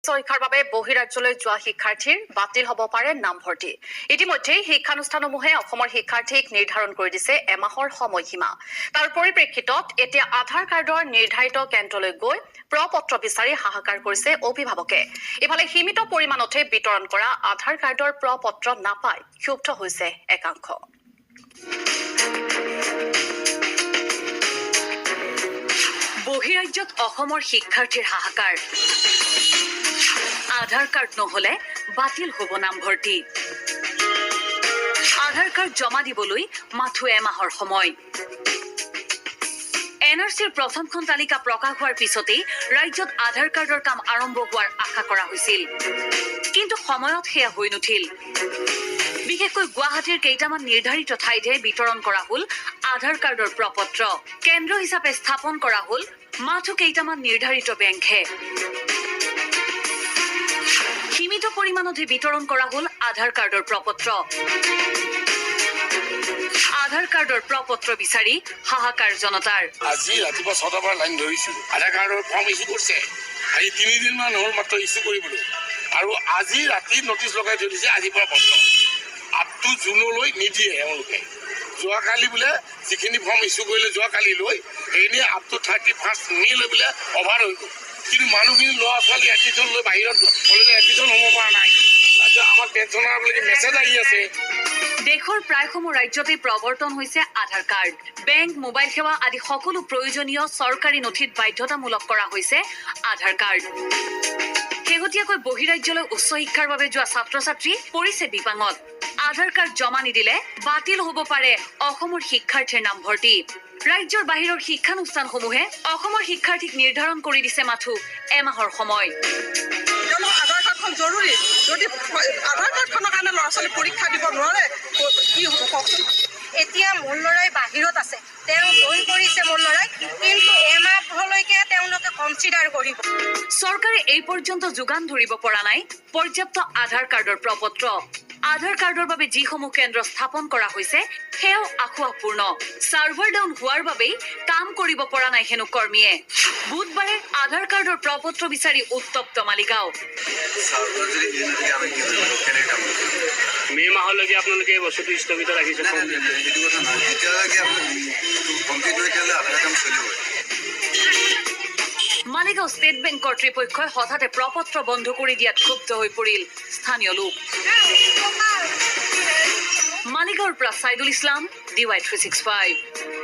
পৰীক্ষাৰ বাবে বহিৰাজ্যলৈ যোৱা শিক্ষাৰ্থীৰ বাতিল হ'ব পাৰে নামভৰ্তি। ইতিমধ্যে শিক্ষানুষ্ঠানসমূহে অসমৰ শিক্ষাৰ্থীক নিৰ্ধাৰণ কৰি দিছে এমাহৰ সময়সীমা। তাৰ পৰিপ্ৰেক্ষিতত এতিয়া আধাৰ কাৰ্ডৰ নিৰ্ধাৰিত কেন্দ্ৰলৈ গৈ প্ৰ-পত্ৰ বিচাৰি হাহাকাৰ কৰিছে অভিভাৱকে। ইফালে সীমিত পৰিমাণতহে বিতৰণ কৰা আধাৰ কাৰ্ডৰ প্ৰ-পত্ৰ নাপাই ক্ষুব্ধ হৈছে একাংশ। বহিৰাজ্যত অসমৰ শিক্ষাৰ্থীৰ হাহাকাৰ। আধাৰ কাৰ্ড নহলে বাতিল হ'ব নামভৰ্তি। আধাৰ কাৰ্ড জমা দিবলৈ মাথো এমাহৰ সময়। NRCৰ প্ৰথমখন তালিকা প্ৰকাশ হোৱাৰ পিছতেই ৰাজ্যত আধাৰ কাৰ্ডৰ কাম আৰম্ভ হোৱাৰ আশা কৰা হৈছিল, কিন্তু সময়ত সেয়া হৈ নুঠিল। বিশেষকৈ গুৱাহাটীৰ কেইটামান নিৰ্ধাৰিত ঠাইতহে বিতৰণ কৰা হ'ল আধাৰ কাৰ্ডৰ প্ৰ-পত্ৰ। কেন্দ্ৰ হিচাপে স্থাপন কৰা হ'ল মাথো কেইটামান নিৰ্ধাৰিত বেংকহে। সীমিত পৰিমাণতহে বিতৰণ কৰা হ'ল আধাৰ কাৰ্ডৰ প্ৰ-পত্ৰ। আধাৰ কাৰ্ডৰ প্ৰ-পত্ৰ বিচাৰি হাহাকাৰ জনতাৰ। আজি ৰাতিপুৱা 6টাৰ পৰা লাইন ধৰিছো। আধাৰ কাৰ্ডৰ ফৰ্ম ইছ্যু কৰিছে। আজি 3 দিনমান হ'ল মাত্ৰ ইছ্যু কৰিবলৈ। আৰু আজি ৰাতি নটিচ লগাই থৈ দিছে আজিৰ পৰা বন্ধ। আপ টু জুনলৈ নিদিয়ে এওঁলোকে। যোৱাকালি বোলে যিখিনি ফৰ্ম ইছ্যু কৰিলে যোৱাকালি লৈ সেইখিনি আপ টু 31 মে লৈ বোলে অভাৰ হৈ গ'ল। কিন্তু মানুহখিনি ল'ৰা ছোৱালী এডমিশ্যন লৈ বাহিৰত কলেজত এডমিশ্যন হ'ব পৰা নাই। আমাৰ পেঞ্চনাৰ বুলি মেছেজ আহি আছে। দেশৰ প্ৰায়সমূহ ৰাজ্যতে প্ৰৱৰ্তন হৈছে আধাৰ কাৰ্ড। বেংক, মোবাইল সেৱা আদি সকলো প্ৰয়োজনীয় চৰকাৰী নথিত বাধ্যতামূলক কৰা হৈছে আধাৰ কাৰ্ড। শেহতীয়াকৈ বহিৰাজ্যলৈ উচ্চ শিক্ষাৰ বাবে যোৱা ছাত্ৰ-ছাত্ৰী পৰিছে বিপাঙত। আধাৰ কাৰ্ড জমা নিদিলে বাতিল হ'ব পাৰে অসমৰ শিক্ষাৰ্থীৰ নামভৰ্তি। ৰাজ্যৰ বাহিৰৰ শিক্ষানুষ্ঠানসমূহে অসমৰ শিক্ষাৰ্থীক নিৰ্ধাৰণ কৰি দিছে মাথো এমাহৰ সময়। আধাৰ কাৰ্ডখন জৰুৰী। যদি আধাৰ কাৰ্ডখনৰ কাৰণে ল'ৰা ছোৱালী পৰীক্ষা দিব নোৱাৰে কি হ'ব কওকচোন। এতিয়া মোৰ ল'ৰাই বাহিৰত আছে, তেওঁ জইন কৰিছে মোৰ ল'ৰাই, কিন্তু এমাহলৈকে তেওঁলোকে কনচিডাৰ কৰিব। চৰকাৰে এই পৰ্যন্ত যোগান ধৰিব পৰা নাই পৰ্যাপ্ত আধাৰ কাৰ্ডৰ প্ৰ-পত্ৰ। আধাৰ কাৰ্ডৰ বাবে যিসমূহ কেন্দ্ৰ স্থাপন কৰা হৈছে সেয়াও আখুৱাপূৰ্ণ। ছাৰ্ভাৰ ডাউন হোৱাৰ বাবেই কাম কৰিব পৰা নাই হেনো কৰ্মীয়ে। বুধবাৰে আধাৰ কাৰ্ডৰ প্ৰ-পত্ৰ বিচাৰি উত্তপ্ত মালিগাঁও। মে মাহলৈকে আপোনালোকে এই বস্তুটো স্থগিত ৰাখিছে। মালিগাঁও ষ্টেট বেংক কৰ্তৃপক্ষই হঠাতে প্ৰ-পত্ৰ বন্ধ কৰি দিয়াত ক্ষুব্ধ হৈ পৰিল স্থানীয় লোক। মালিগাঁৱৰ পৰা ছাইদুল ইছলাম, DY 365।